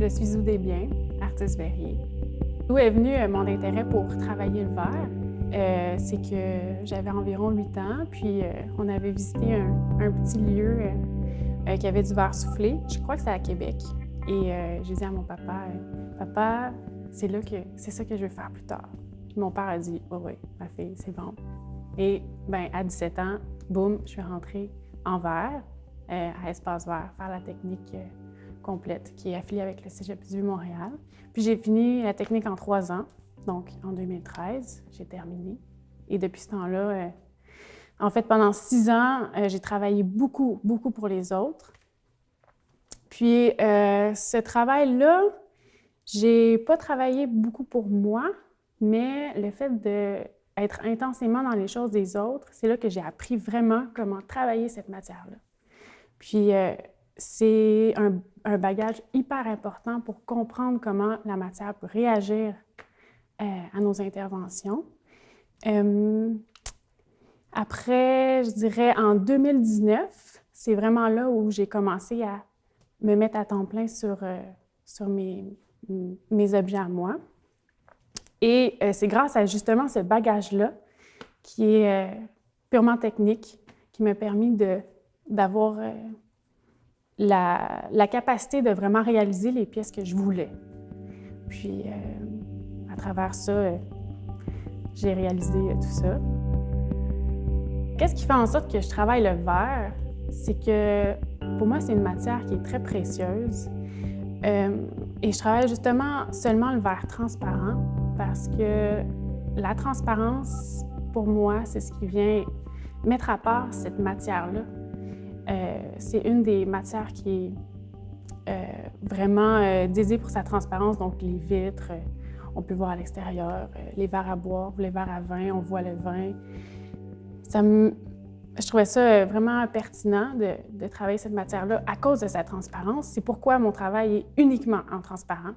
Je suis Zoudébiens, artiste verrier. D'où est venu mon intérêt pour travailler le verre? C'est que j'avais environ 8 ans, puis on avait visité un petit lieu qui avait du verre soufflé. Je crois que c'est à Québec. Et j'ai dit à mon papa, Papa, c'est ça que je veux faire plus tard. Puis mon père a dit, oh oui, ma fille, c'est bon. Et bien, à 17 ans, boum, je suis rentrée en verre, à Espace Vert, faire la technique complète, qui est affiliée avec le Cégep du Montréal. Puis j'ai fini la technique en 3 ans, donc en 2013, j'ai terminé. Et depuis ce temps-là, en fait, pendant 6 ans, j'ai travaillé beaucoup pour les autres. Puis ce travail-là, j'ai pas travaillé beaucoup pour moi, mais le fait d'être intensément dans les choses des autres, c'est là que j'ai appris vraiment comment travailler cette matière-là. Puis c'est un bagage hyper important pour comprendre comment la matière peut réagir à nos interventions. Après, je dirais en 2019, c'est vraiment là où j'ai commencé à me mettre à temps plein sur mes objets à moi. Et c'est grâce à justement ce bagage-là, qui est purement technique, qui m'a permis d'avoir la capacité de vraiment réaliser les pièces que je voulais. Puis, à travers ça, j'ai réalisé tout ça. Qu'est-ce qui fait en sorte que je travaille le verre? C'est que, pour moi, c'est une matière qui est très précieuse. Et je travaille justement seulement le verre transparent parce que la transparence, pour moi, c'est ce qui vient mettre à part cette matière-là. C'est une des matières qui est vraiment dédiée pour sa transparence, donc les vitres, on peut voir à l'extérieur, les verres à boire, les verres à vin, on voit le vin. Je trouvais ça vraiment pertinent de travailler cette matière-là à cause de sa transparence. C'est pourquoi mon travail est uniquement en transparent.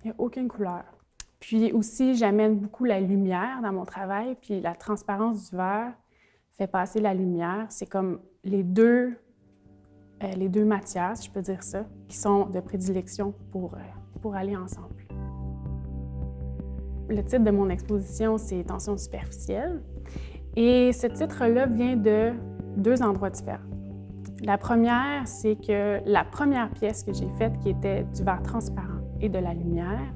Il n'y a aucune couleur. Puis aussi, j'amène beaucoup la lumière dans mon travail, puis la transparence du verre fait passer la lumière. C'est comme les deux matières, si je peux dire ça, qui sont de prédilection pour aller ensemble. Le titre de mon exposition, c'est « Tension superficielle ». Et ce titre-là vient de 2 endroits différents. La première, c'est que la première pièce que j'ai faite, qui était du verre transparent et de la lumière,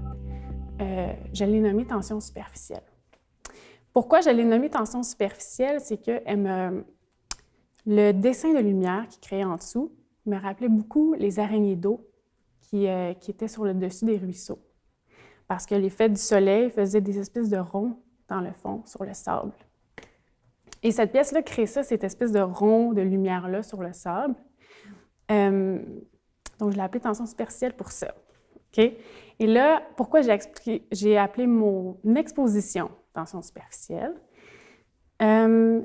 je l'ai nommée tension superficielle. Pourquoi je l'ai nommée tension superficielle? C'est que le dessin de lumière qui créait en dessous me rappelait beaucoup les araignées d'eau qui étaient sur le dessus des ruisseaux. Parce que l'effet du soleil faisait des espèces de ronds dans le fond, sur le sable. Et cette pièce-là crée ça, cette espèce de rond de lumière-là sur le sable. Donc, je l'ai appelée tension superficielle pour ça. Okay? Et là, pourquoi j'ai appelé mon exposition tension superficielle?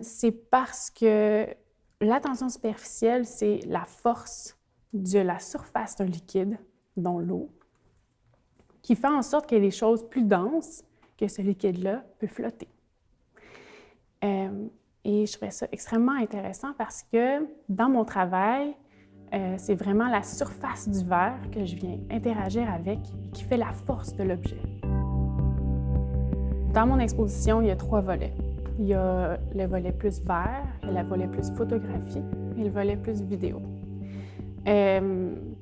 C'est parce que la tension superficielle, c'est la force de la surface d'un liquide, dont l'eau, qui fait en sorte que les choses plus denses que ce liquide-là peut flotter. Et je trouvais ça extrêmement intéressant parce que dans mon travail, c'est vraiment la surface du verre que je viens interagir avec qui fait la force de l'objet. Dans mon exposition, il y a 3 volets. Il y a le volet plus verre, le volet plus photographie et le volet plus vidéo.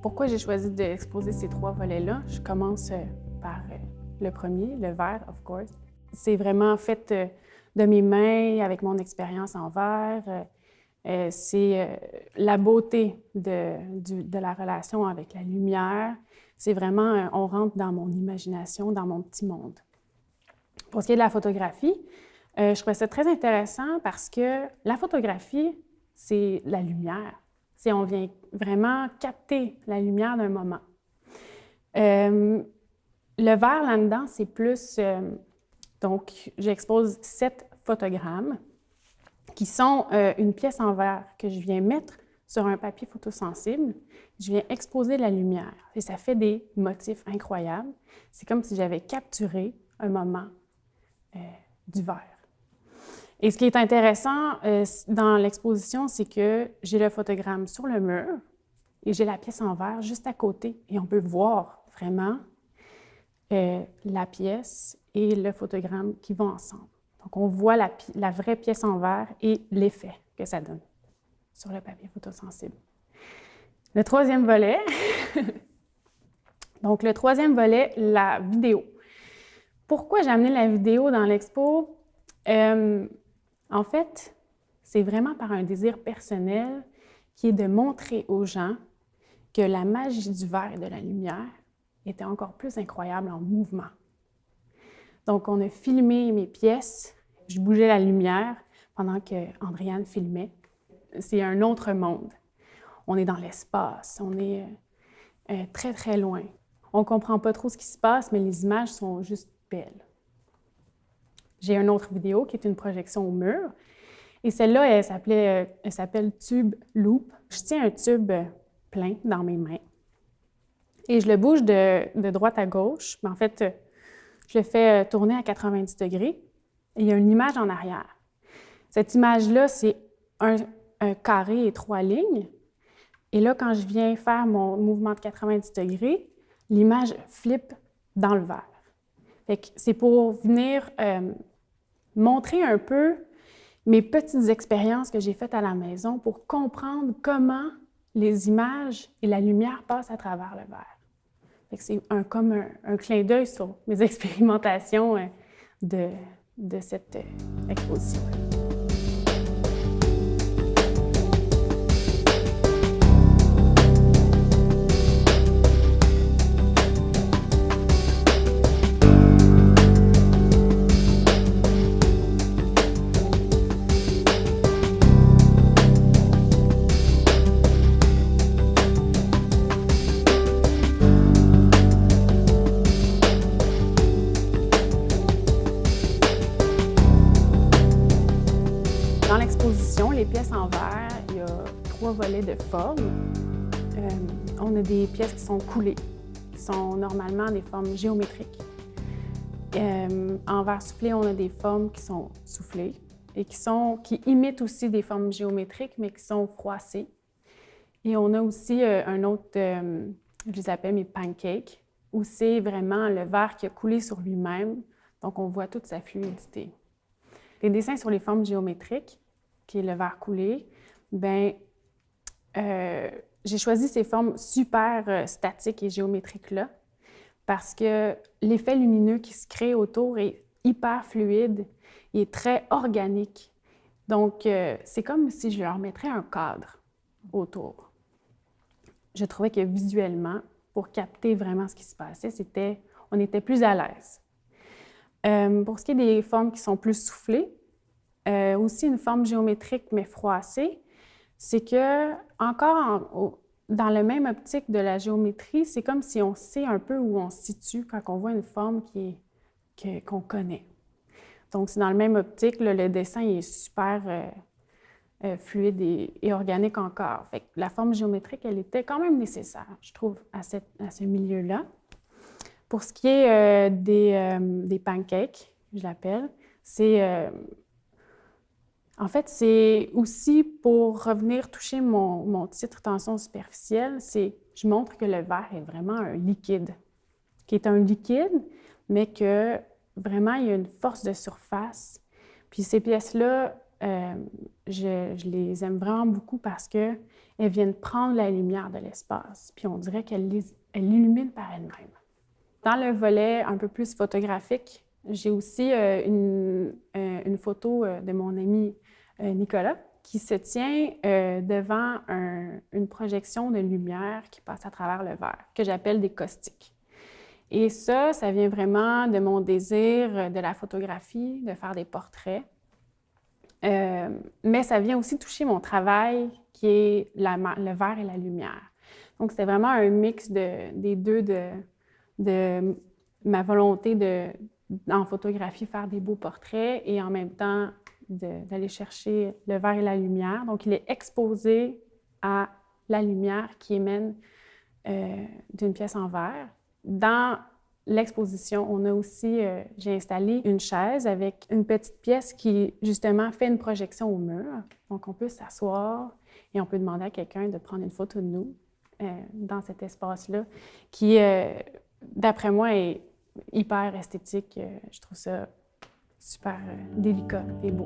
Pourquoi j'ai choisi d'exposer ces 3 volets-là? Je commence par le premier, le verre, of course. C'est vraiment fait de mes mains, avec mon expérience en verre. C'est la beauté de la relation avec la lumière. C'est vraiment, on rentre dans mon imagination, dans mon petit monde. Pour ce qui est de la photographie, je trouvais ça très intéressant parce que la photographie, c'est la lumière. On vient vraiment capter la lumière d'un moment. Le verre là-dedans, c'est plus... donc, j'expose 7 photogrammes qui sont une pièce en verre que je viens mettre sur un papier photosensible. Je viens exposer la lumière et ça fait des motifs incroyables. C'est comme si j'avais capturé un moment du verre. Et ce qui est intéressant dans l'exposition, c'est que j'ai le photogramme sur le mur et j'ai la pièce en verre juste à côté et on peut voir vraiment la pièce et le photogramme qui vont ensemble. Donc, on voit la vraie pièce en verre et l'effet que ça donne sur le papier photosensible. Le troisième volet, donc le troisième volet, la vidéo. Pourquoi j'ai amené la vidéo dans l'expo? En fait, c'est vraiment par un désir personnel qui est de montrer aux gens que la magie du verre et de la lumière était encore plus incroyable en mouvement. Donc, on a filmé mes pièces, je bougeais la lumière pendant que Andréane filmait. C'est un autre monde. On est dans l'espace, on est très, très loin. On ne comprend pas trop ce qui se passe, mais les images sont juste belles. J'ai une autre vidéo qui est une projection au mur. Et celle-là, elle s'appelle Tube Loop. Je tiens un tube plein dans mes mains et je le bouge de droite à gauche. Mais en fait, je le fais tourner à 90 degrés et il y a une image en arrière. Cette image-là, c'est un carré et 3 lignes. Et là, quand je viens faire mon mouvement de 90 degrés, l'image flippe dans le verre. Fait que c'est pour venir montrer un peu mes petites expériences que j'ai faites à la maison pour comprendre comment les images et la lumière passent à travers le verre. Fait que c'est comme un clin d'œil sur mes expérimentations de cette exposition. Dans l'exposition, les pièces en verre, il y a 3 volets de forme. On a des pièces qui sont coulées, qui sont normalement des formes géométriques. En verre soufflé, on a des formes qui sont soufflées et qui imitent aussi des formes géométriques, mais qui sont froissées. Et on a aussi un autre, je les appelle mes pancakes, où c'est vraiment le verre qui a coulé sur lui-même, donc on voit toute sa fluidité. Les dessins sur les formes géométriques, qui est le verre coulé, j'ai choisi ces formes super statiques et géométriques-là parce que l'effet lumineux qui se crée autour est hyper fluide, il est très organique. Donc, c'est comme si je leur mettrais un cadre autour. Je trouvais que visuellement, pour capter vraiment ce qui se passait, on était plus à l'aise. Pour ce qui est des formes qui sont plus soufflées, aussi une forme géométrique mais froissée, c'est que, encore dans la même optique de la géométrie, c'est comme si on sait un peu où on se situe quand on voit une forme qu'on connaît. Donc, c'est dans la même optique, là, le dessin est super fluide et organique encore. Fait que la forme géométrique, elle était quand même nécessaire, je trouve, à ce milieu-là. Pour ce qui est des pancakes, je l'appelle, en fait, c'est aussi pour revenir toucher mon titre tension superficielle, je montre que le verre est vraiment un liquide, qui est un liquide, mais que vraiment, il y a une force de surface. Puis ces pièces-là, je les aime vraiment beaucoup parce qu'elles viennent prendre la lumière de l'espace, puis on dirait qu'elles l'illuminent par elles-mêmes. Dans le volet un peu plus photographique, j'ai aussi une photo de mon ami Nicolas qui se tient devant une projection de lumière qui passe à travers le verre, que j'appelle des caustiques. Et ça vient vraiment de mon désir de la photographie, de faire des portraits. Mais ça vient aussi toucher mon travail qui est le verre et la lumière. Donc, c'était vraiment un mix des deux de ma volonté en photographie, faire des beaux portraits et en même temps d'aller chercher le verre et la lumière. Donc, il est exposé à la lumière qui émane d'une pièce en verre. Dans l'exposition, on a aussi, j'ai installé une chaise avec une petite pièce qui, justement, fait une projection au mur. Donc, on peut s'asseoir et on peut demander à quelqu'un de prendre une photo de nous dans cet espace-là qui d'après moi, est hyper esthétique. Je trouve ça super délicat et beau.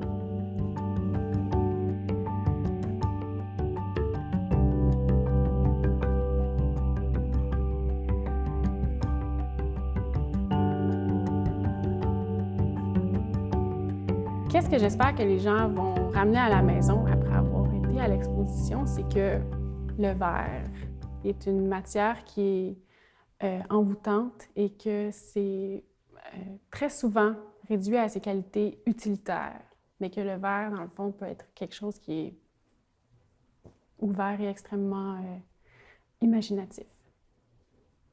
Qu'est-ce que j'espère que les gens vont ramener à la maison après avoir été à l'exposition, c'est que le verre est une matière qui est envoûtante et que c'est très souvent réduit à ses qualités utilitaires, mais que le verre, dans le fond, peut être quelque chose qui est ouvert et extrêmement imaginatif.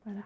Voilà.